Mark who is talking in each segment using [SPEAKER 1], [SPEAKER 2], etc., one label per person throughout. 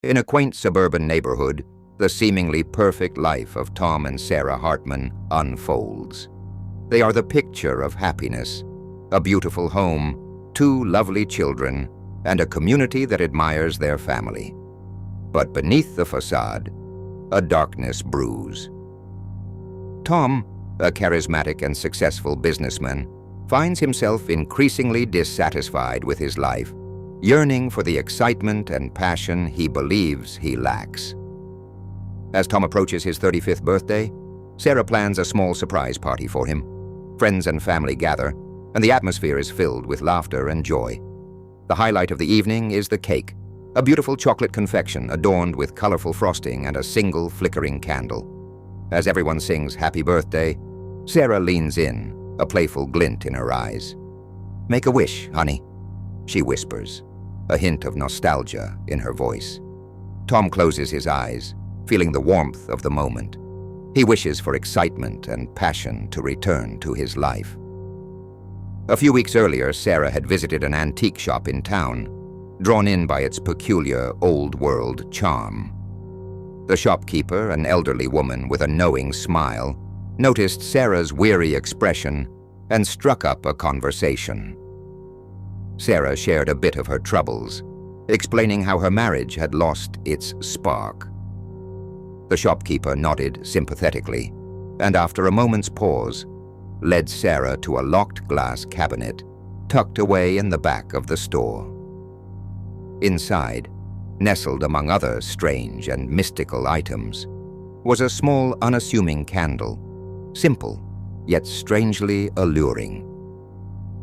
[SPEAKER 1] In a quaint suburban neighborhood, the seemingly perfect life of Tom and Sarah Hartman unfolds. They are the picture of happiness, a beautiful home, two lovely children, and a community that admires their family. But beneath the facade, a darkness brews. Tom, a charismatic and successful businessman, finds himself increasingly dissatisfied with his life, yearning for the excitement and passion he believes he lacks. As Tom approaches his 35th birthday, Sarah plans a small surprise party for him. Friends and family gather, and the atmosphere is filled with laughter and joy. The highlight of the evening is the cake, a beautiful chocolate confection adorned with colorful frosting and a single flickering candle. As everyone sings happy birthday, Sarah leans in, a playful glint in her eyes. "Make a wish, honey," she whispers, a hint of nostalgia in her voice. Tom closes his eyes, feeling the warmth of the moment. He wishes for excitement and passion to return to his life. A few weeks earlier, Sarah had visited an antique shop in town, drawn in by its peculiar old-world charm. The shopkeeper, an elderly woman with a knowing smile, noticed Sarah's weary expression and struck up a conversation. Sarah shared a bit of her troubles, explaining how her marriage had lost its spark. The shopkeeper nodded sympathetically, and after a moment's pause, led Sarah to a locked glass cabinet tucked away in the back of the store. Inside, nestled among other strange and mystical items, was a small, unassuming candle, simple, yet strangely alluring.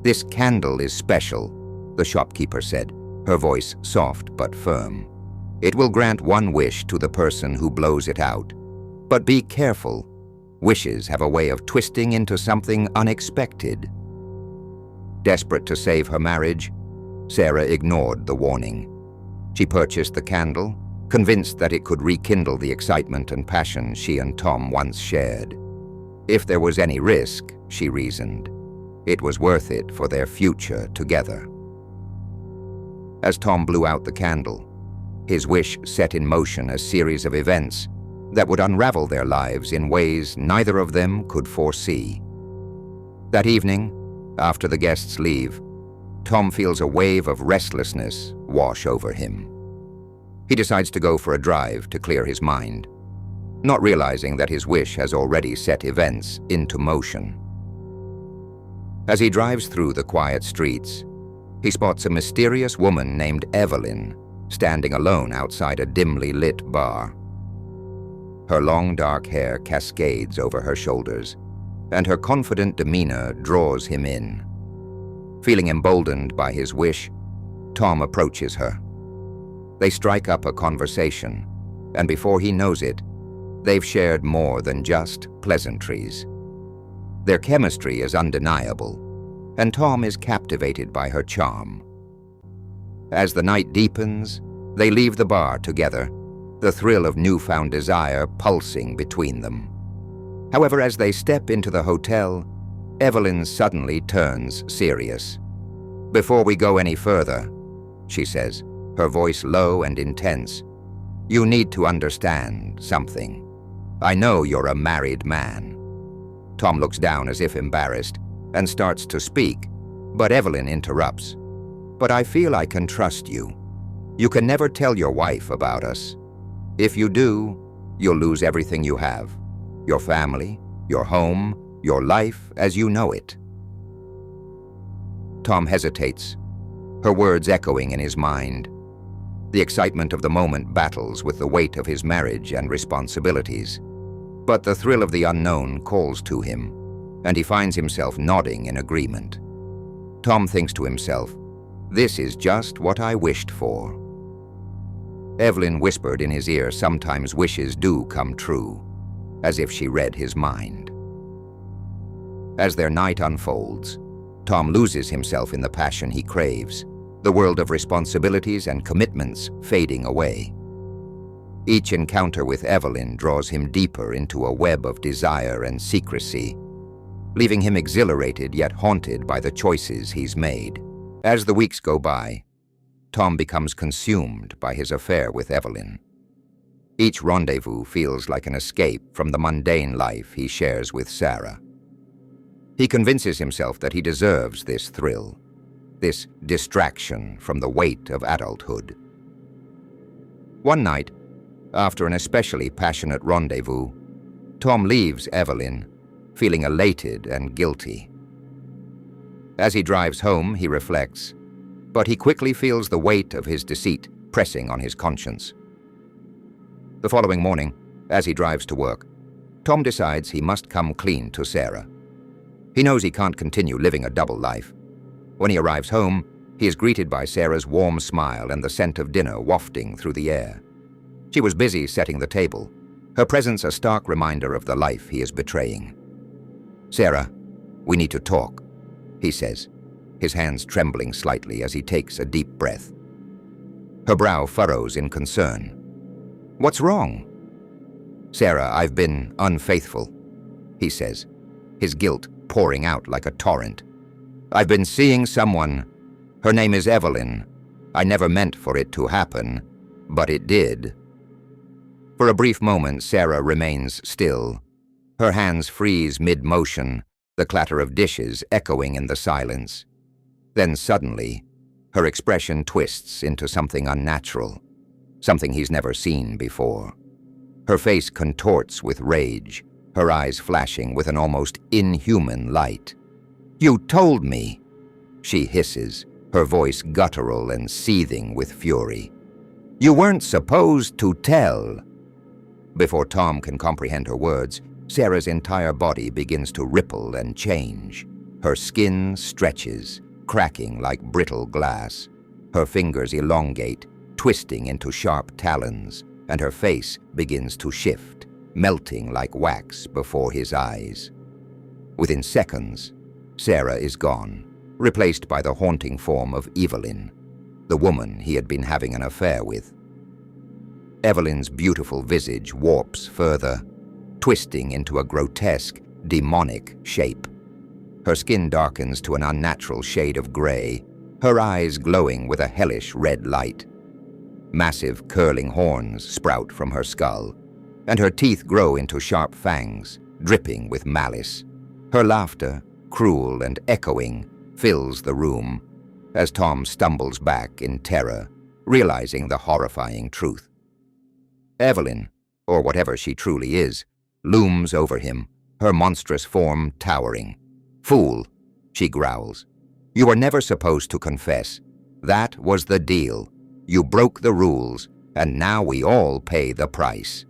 [SPEAKER 1] "This candle is special," the shopkeeper said, her voice soft but firm. "It will grant one wish to the person who blows it out. But be careful. Wishes have a way of twisting into something unexpected." Desperate to save her marriage, Sarah ignored the warning. She purchased the candle, convinced that it could rekindle the excitement and passion she and Tom once shared. If there was any risk, she reasoned, it was worth it for their future together. As Tom blew out the candle, his wish set in motion a series of events that would unravel their lives in ways neither of them could foresee. That evening, after the guests leave, Tom feels a wave of restlessness wash over him. He decides to go for a drive to clear his mind, not realizing that his wish has already set events into motion. As he drives through the quiet streets, he spots a mysterious woman named Evelyn standing alone outside a dimly lit bar. Her long dark hair cascades over her shoulders, and her confident demeanor draws him in. Feeling emboldened by his wish, Tom approaches her. They strike up a conversation, and before he knows it, they've shared more than just pleasantries. Their chemistry is undeniable, and Tom is captivated by her charm. As the night deepens, they leave the bar together, the thrill of newfound desire pulsing between them. However, as they step into the hotel, Evelyn suddenly turns serious. "Before we go any further," she says, her voice low and intense, "you need to understand something. I know you're a married man." Tom looks down as if embarrassed and starts to speak, but Evelyn interrupts. "But I feel I can trust you. You can never tell your wife about us. If you do, you'll lose everything you have. Your family, your home, your life as you know it." Tom hesitates, her words echoing in his mind. The excitement of the moment battles with the weight of his marriage and responsibilities. But the thrill of the unknown calls to him, and he finds himself nodding in agreement. Tom thinks to himself, "This is just what I wished for." Evelyn whispered in his ear, "Sometimes wishes do come true," as if she read his mind. As their night unfolds, Tom loses himself in the passion he craves, the world of responsibilities and commitments fading away. Each encounter with Evelyn draws him deeper into a web of desire and secrecy, leaving him exhilarated yet haunted by the choices he's made. As the weeks go by, Tom becomes consumed by his affair with Evelyn. Each rendezvous feels like an escape from the mundane life he shares with Sarah. He convinces himself that he deserves this thrill, this distraction from the weight of adulthood. One night, after an especially passionate rendezvous, Tom leaves Evelyn, feeling elated and guilty. As he drives home, he reflects, but he quickly feels the weight of his deceit pressing on his conscience. The following morning, as he drives to work, Tom decides he must come clean to Sarah. He knows he can't continue living a double life. When he arrives home, he is greeted by Sarah's warm smile and the scent of dinner wafting through the air. She was busy setting the table, her presence a stark reminder of the life he is betraying. "Sarah, we need to talk," he says, his hands trembling slightly as he takes a deep breath. Her brow furrows in concern. "What's wrong?" "Sarah, I've been unfaithful," he says, his guilt pouring out like a torrent. "I've been seeing someone. Her name is Evelyn. I never meant for it to happen, but it did." For a brief moment, Sarah remains still. Her hands freeze mid-motion, the clatter of dishes echoing in the silence. Then suddenly, her expression twists into something unnatural, something he's never seen before. Her face contorts with rage, her eyes flashing with an almost inhuman light. "You told me," she hisses, her voice guttural and seething with fury. "You weren't supposed to tell." Before Tom can comprehend her words, Sarah's entire body begins to ripple and change. Her skin stretches, cracking like brittle glass. Her fingers elongate, twisting into sharp talons, and her face begins to shift, melting like wax before his eyes. Within seconds, Sarah is gone, replaced by the haunting form of Evelyn, the woman he had been having an affair with. Evelyn's beautiful visage warps further, twisting into a grotesque, demonic shape. Her skin darkens to an unnatural shade of gray, her eyes glowing with a hellish red light. Massive curling horns sprout from her skull, and her teeth grow into sharp fangs, dripping with malice. Her laughter, cruel and echoing, fills the room as Tom stumbles back in terror, realizing the horrifying truth. Evelyn, or whatever she truly is, looms over him, her monstrous form towering. "Fool," she growls. "You were never supposed to confess. That was the deal. You broke the rules, and now we all pay the price."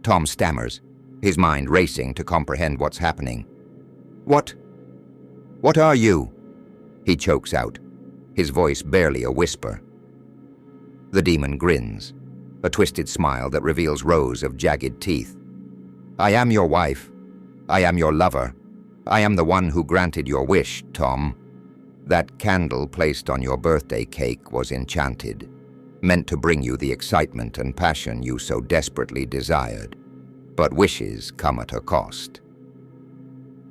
[SPEAKER 1] Tom stammers, his mind racing to comprehend what's happening. What are you?" he chokes out, his voice barely a whisper. The demon grins, a twisted smile that reveals rows of jagged teeth. "I am your wife. I am your lover. I am the one who granted your wish, Tom. That candle placed on your birthday cake was enchanted, meant to bring you the excitement and passion you so desperately desired. But wishes come at a cost."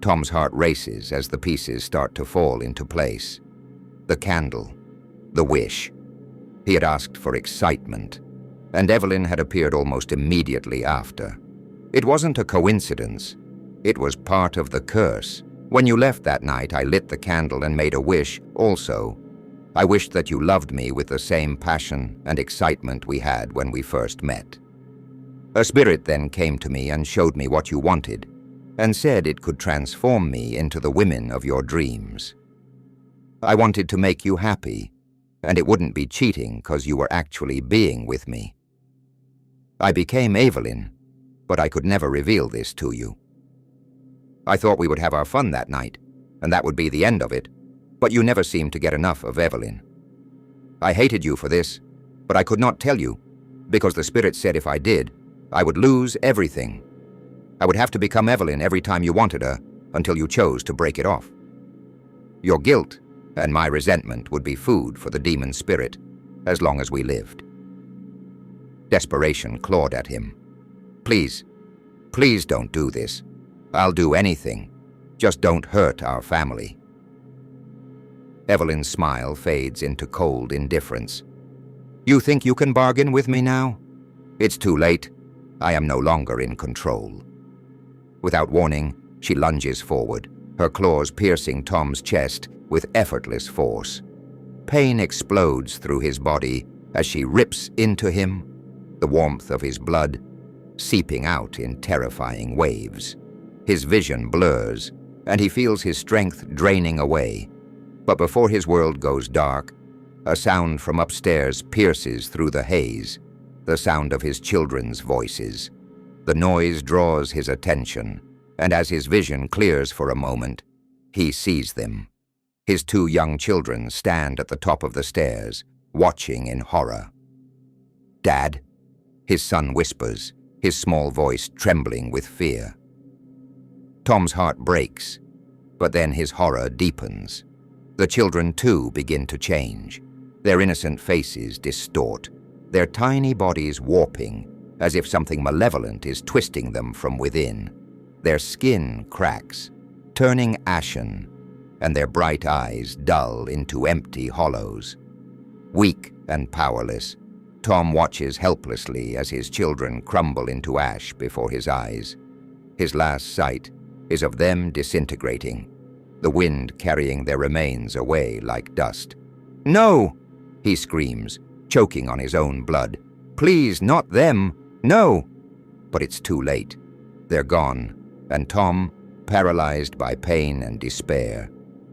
[SPEAKER 1] Tom's heart races as the pieces start to fall into place. The candle, the wish. He had asked for excitement, and Evelyn had appeared almost immediately after. It wasn't a coincidence. It was part of the curse. When you left that night, I lit the candle and made a wish also. I wished that you loved me with the same passion and excitement we had when we first met. A spirit then came to me and showed me what you wanted, and said it could transform me into the women of your dreams. I wanted to make you happy, and it wouldn't be cheating because you were actually being with me. I became Evelyn, but I could never reveal this to you. I thought we would have our fun that night, and that would be the end of it, but you never seemed to get enough of Evelyn. I hated you for this, but I could not tell you, because the spirit said if I did, I would lose everything. I would have to become Evelyn every time you wanted her, until you chose to break it off. Your guilt and my resentment would be food for the demon spirit, as long as we lived. Desperation clawed at him. Please don't do this. I'll do anything. Just don't hurt our family. Evelyn's smile fades into cold indifference. You think you can bargain with me now? It's too late. I am no longer in control. Without warning, she lunges forward, her claws piercing Tom's chest with effortless force. Pain explodes through his body as she rips into him, the warmth of his blood seeping out in terrifying waves. His vision blurs, and he feels his strength draining away. But before his world goes dark, a sound from upstairs pierces through the haze, the sound of his children's voices. The noise draws his attention, and as his vision clears for a moment, he sees them. His two young children stand at the top of the stairs, watching in horror. "Dad?" his son whispers, his small voice trembling with fear. Tom's heart breaks, but then his horror deepens. The children, too, begin to change. Their innocent faces distort, their tiny bodies warping, as if something malevolent is twisting them from within. Their skin cracks, turning ashen, and their bright eyes dull into empty hollows. Weak and powerless, Tom watches helplessly as his children crumble into ash before his eyes. His last sight is of them disintegrating, the wind carrying their remains away like dust. "No!" he screams, choking on his own blood. "Please, not them! No!" But it's too late. They're gone, and Tom, paralyzed by pain and despair,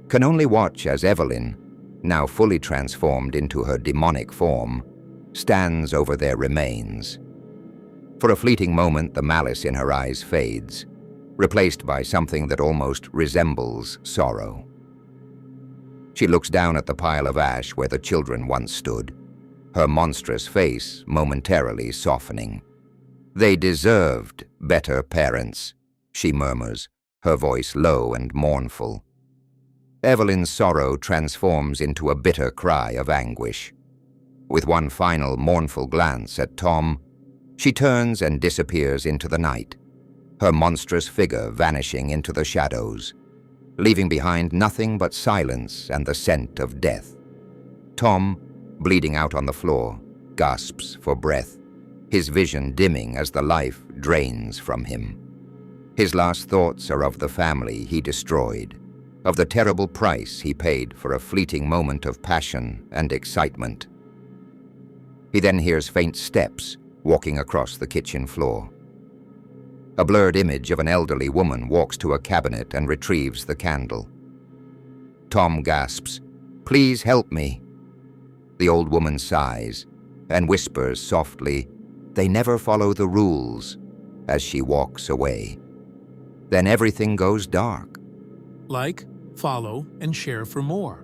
[SPEAKER 1] can only watch as Evelyn, now fully transformed into her demonic form, stands over their remains. For a fleeting moment, the malice in her eyes fades, replaced by something that almost resembles sorrow. She looks down at the pile of ash where the children once stood, her monstrous face momentarily softening. "They deserved better parents," she murmurs, her voice low and mournful. Evelyn's sorrow transforms into a bitter cry of anguish. With one final mournful glance at Tom, she turns and disappears into the night, her monstrous figure vanishing into the shadows, leaving behind nothing but silence and the scent of death. Tom, bleeding out on the floor, gasps for breath, his vision dimming as the life drains from him. His last thoughts are of the family he destroyed, of the terrible price he paid for a fleeting moment of passion and excitement. He then hears faint steps walking across the kitchen floor. A blurred image of an elderly woman walks to a cabinet and retrieves the candle. Tom gasps, "Please help me." The old woman sighs and whispers softly, "They never follow the rules," as she walks away. Then everything goes dark.
[SPEAKER 2] Like, follow, and share for more.